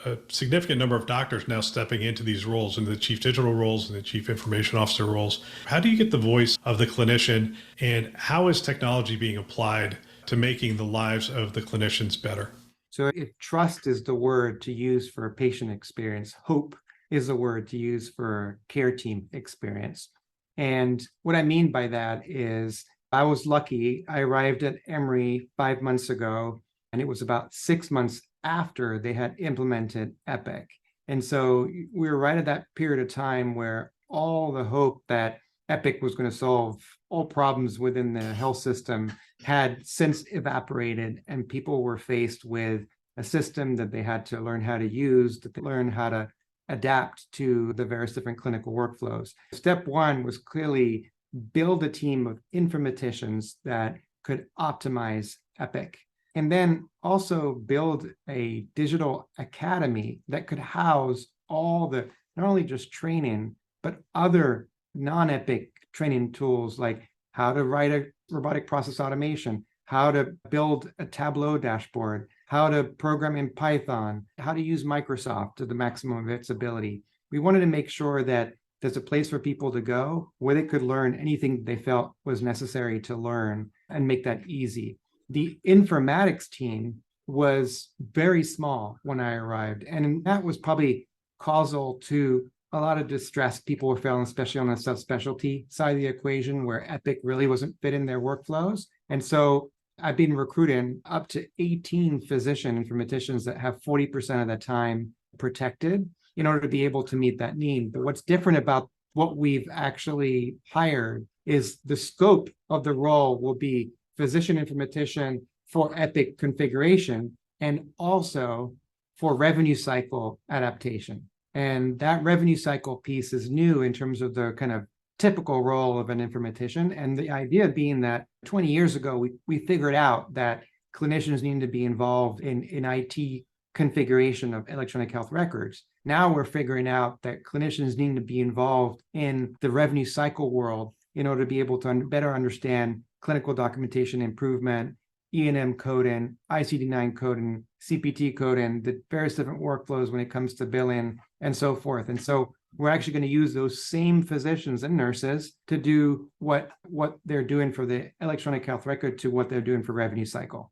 a significant number of doctors now stepping into these roles, into the chief digital roles and the chief information officer roles. How do you get the voice of the clinician, and how is technology being applied to making the lives of the clinicians better? So if trust is the word to use for patient experience, hope is the word to use for care team experience. And what I mean by that is I was lucky. I arrived at Emory 5 months ago, and it was about 6 months after they had implemented Epic. And so we were right at that period of time where all the hope that Epic was going to solve all problems within the health system had since evaporated, and people were faced with a system that they had to learn how to use, to learn how to adapt to the various different clinical workflows. Step one was clearly build a team of informaticians that could optimize Epic. And then also build a digital academy that could house all the, not only just training, but other non-Epic training tools like how to write a robotic process automation, how to build a Tableau dashboard, how to program in Python, how to use Microsoft to the maximum of its ability. We wanted to make sure that there's a place for people to go where they could learn anything they felt was necessary to learn and make that easy. The informatics team was very small when I arrived, and that was probably causal to a lot of distress people were feeling, especially on the subspecialty side of the equation, where Epic really wasn't fit in their workflows. And so I've been recruiting up to 18 physician informaticians that have 40% of the time protected in order to be able to meet that need. But what's different about what we've actually hired is the scope of the role will be physician informatician for Epic configuration and also for revenue cycle adaptation. And that revenue cycle piece is new in terms of the kind of typical role of an informatician. And the idea being that 20 years ago, we figured out that clinicians needed to be involved in IT configuration of electronic health records. Now we're figuring out that clinicians need to be involved in the revenue cycle world in order to be able to better understand clinical documentation improvement, E&M coding, ICD-9 coding, CPT coding, the various different workflows when it comes to billing and so forth. And so we're actually going to use those same physicians and nurses to do what they're doing for the electronic health record to what they're doing for revenue cycle.